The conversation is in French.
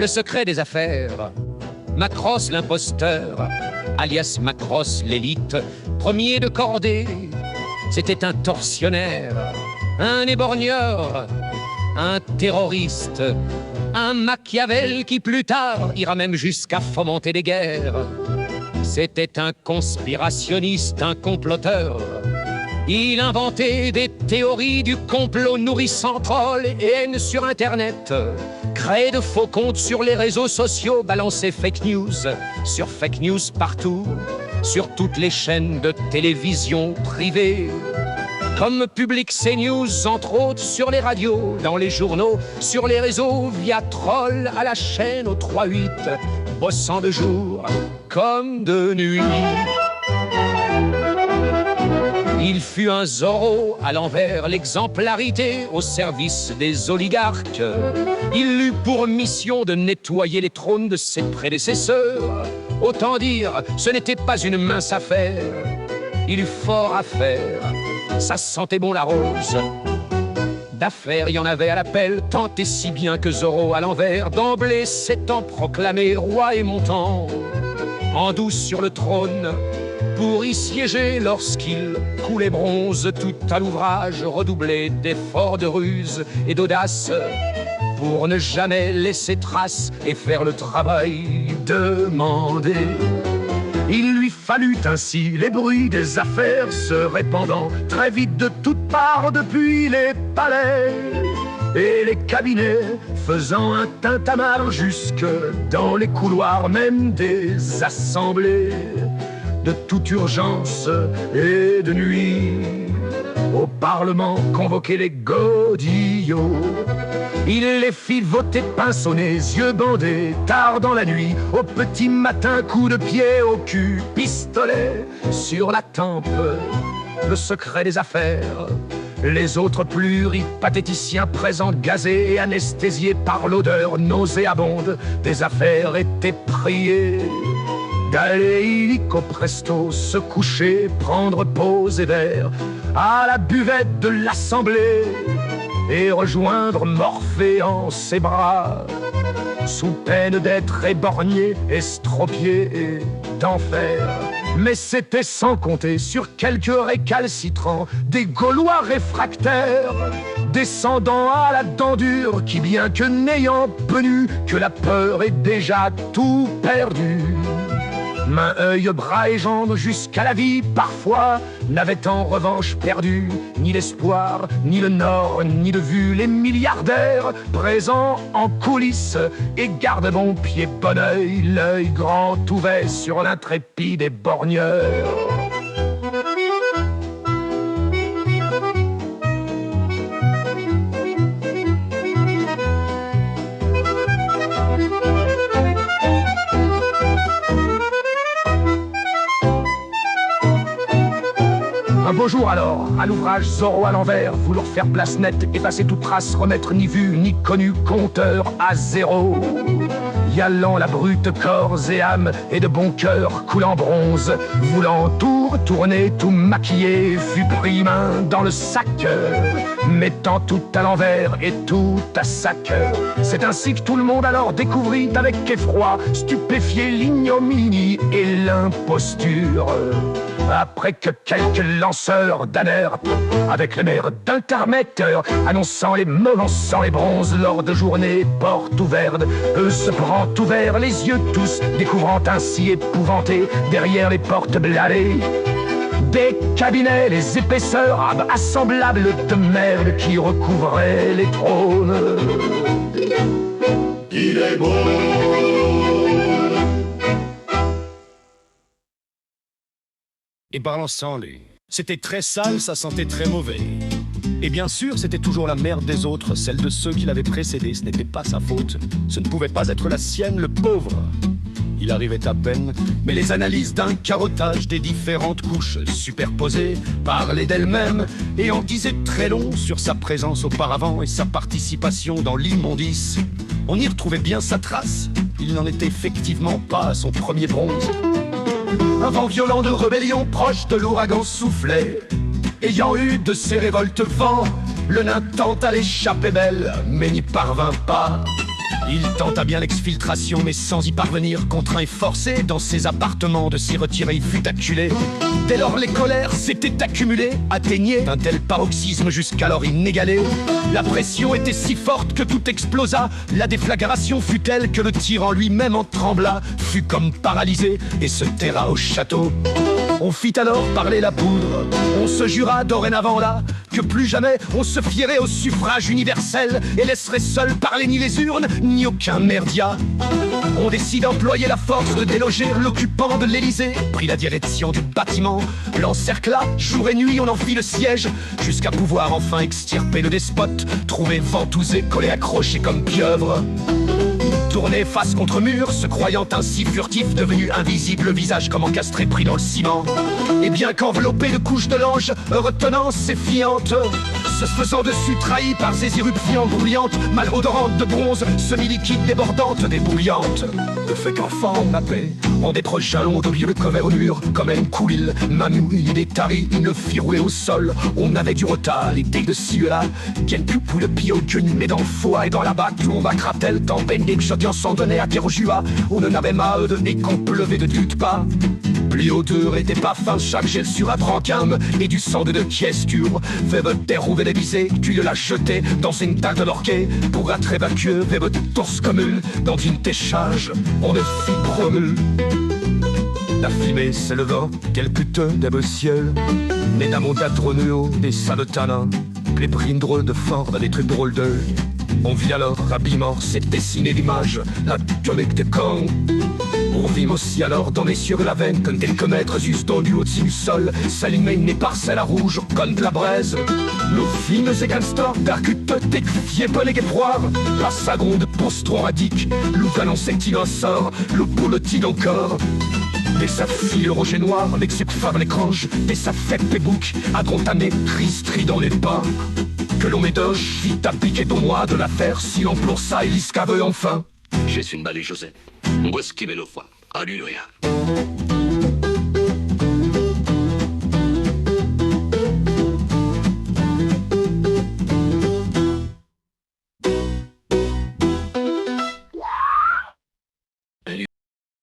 Le secret des affaires. Macross l'imposteur, alias Macross l'élite, premier de cordée. C'était un tortionnaire, un éborgneur, un terroriste, un Machiavel qui plus tard ira même jusqu'à fomenter des guerres. C'était un conspirationniste, un comploteur. Il inventait des théories du complot nourrissant trolls et haine sur Internet. Créait de faux comptes sur les réseaux sociaux, balançait fake news sur fake news partout, sur toutes les chaînes de télévision privées. Comme Public CNews, entre autres, sur les radios, dans les journaux, sur les réseaux, via troll à la chaîne au 3-8, bossant de jour comme de nuit. Il fut un Zorro à l'envers, l'exemplarité au service des oligarques. Il eut pour mission de nettoyer les trônes de ses prédécesseurs. Autant dire, ce n'était pas une mince affaire. Il eut fort à faire, ça sentait bon la rose. D'affaires, il y en avait à l'appel, tant et si bien que Zorro à l'envers, d'emblée s'étant proclamé roi et montant en douce sur le trône, pour y siéger lorsqu'il coulait bronze, tout à l'ouvrage redoublé d'efforts, de ruse et d'audace, pour ne jamais laisser trace et faire le travail demandé. Il lui fallut ainsi les bruits des affaires se répandant très vite de toutes parts depuis les palais et les cabinets faisant un tintamarre jusque dans les couloirs même des assemblées. De toute urgence et de nuit, au Parlement convoquaient les godillots. Il les fit voter pinceau-nez, yeux bandés, tard dans la nuit, au petit matin, coup de pied au cul, pistolet sur la tempe. Le secret des affaires. Les autres pluripatéticiens présents, gazés et anesthésiés par l'odeur nauséabonde des affaires, étaient priés d'aller illico presto, se coucher, prendre pause et verre à la buvette de l'Assemblée et rejoindre Morphée en ses bras, sous peine d'être éborgné, estropié et d'enfer. Mais c'était sans compter sur quelques récalcitrants, des Gaulois réfractaires, descendant à la dent dure, qui bien que n'ayant penu que la peur est déjà tout perdu. Main, œil, bras et jambes jusqu'à la vie, parfois, n'avaient en revanche perdu ni l'espoir, ni le nord, ni de vue. Les milliardaires présents en coulisses et gardent bon pied, bon œil, l'œil grand ouvert sur l'intrépide éborgneur. Un beau jour alors, à l'ouvrage Zorro à l'envers, vouloir faire place nette, effacer toute trace, remettre ni vu ni connu, compteur à zéro. Y allant la brute corps et âme et de bon cœur coulant bronze, voulant tout retourner, tout maquiller, fut pris main dans le sac, mettant tout à l'envers et tout à sac. C'est ainsi que tout le monde alors découvrit avec effroi, stupéfié, l'ignominie et l'imposture. Après que quelques lanceurs d'anneurs, avec le maire d'intermetteurs, annonçant les menaçant les bronzes lors de journées portes ouvertes, eux se prend ouverts les yeux tous, découvrant ainsi épouvantés derrière les portes bladées des cabinets, les épaisseurs assemblables de merde qui recouvraient les trônes. Il est beau. Et parlant sans lui, c'était très sale, ça sentait très mauvais. Et bien sûr, c'était toujours la merde des autres, celle de ceux qui l'avaient précédé. Ce n'était pas sa faute, ce ne pouvait pas être la sienne, le pauvre. Il arrivait à peine, mais les analyses d'un carottage des différentes couches superposées parlaient d'elles-mêmes et en disaient très long sur sa présence auparavant et sa participation dans l'immondice. On y retrouvait bien sa trace, il n'en était effectivement pas à son premier bronze. Un vent violent de rébellion proche de l'ouragan soufflait. Ayant eu de ces révoltes vents, le nain tenta l'échapper belle, mais n'y parvint pas. Il tenta bien l'exfiltration, mais sans y parvenir, contraint et forcé, dans ses appartements de s'y retirer, il fut acculé. Dès lors, les colères s'étaient accumulées, atteignaient un tel paroxysme jusqu'alors inégalé. La pression était si forte que tout explosa. La déflagration fut telle que le tyran lui-même en trembla, fut comme paralysé et se terra au château. On fit alors parler la poudre, on se jura dorénavant là que plus jamais on se fierait au suffrage universel et laisserait seuls parler ni les urnes ni aucun merdia. On décide d'employer la force de déloger l'occupant de l'Élysée, prit la direction du bâtiment, l'encercla, jour et nuit on en fit le siège, jusqu'à pouvoir enfin extirper le despote, trouvé ventousé, collé, accroché comme pieuvre. Tourné face contre mur, se croyant ainsi furtif, devenu invisible, le visage comme encastré pris dans le ciment. Et bien qu'enveloppé de couches de lange, retenant ses fiantes, se faisant dessus trahi par ses éruptions brûlantes, malodorantes de bronze, semi-liquide débordante, débouillante. Le fait qu'enfant ma paix, en des proches jalons de vieux commet au mur, comme un coulil, mamou, une tari, une firouée au sol. On avait du retard, les dés de ci là, quel pou le pio que mais dans le foie et dans la batte, on va cratel, tant peine des s'en donnait à terre au jua, on ne n'avait mal de nez qu'on pleuvait de doute pas. Plus odeur était pas fin, chaque gel sur un brancam, et du sang de quiesture, fait terre ou visée, tu la jetais dans une taille de l'orquet, pour être évacué, fait torse commune, dans une téchage, on ne fit promule. La fumée s'élevant, quel putain ciel, né d'un monde atroneux, des saletanas, les brindres de fort dans les trucs drôles d'eux. On vit alors habillement cette dessinée d'image, la avec des cons. On vit aussi alors dans les cieux de la veine, comme des comètres juste du haut-dessus du sol, s'allumer une parcelle à rouge comme de la braise. Nos films et gangsters percutent des fiers pelés et poires, la seconde post-radique, l'ouvalant c'est-il un sort, le boulotine encore. Des saffies, le roger noir, l'excepfable l'écrange, des safettes et boucs, adrontanés, tristris dans les pas. Que l'on médoche, vite appliqué au moi de l'affaire, si l'on plonge ça et l'iscave enfin. Je suis une balle Joseph, on voit ce qui met le foie, alluria.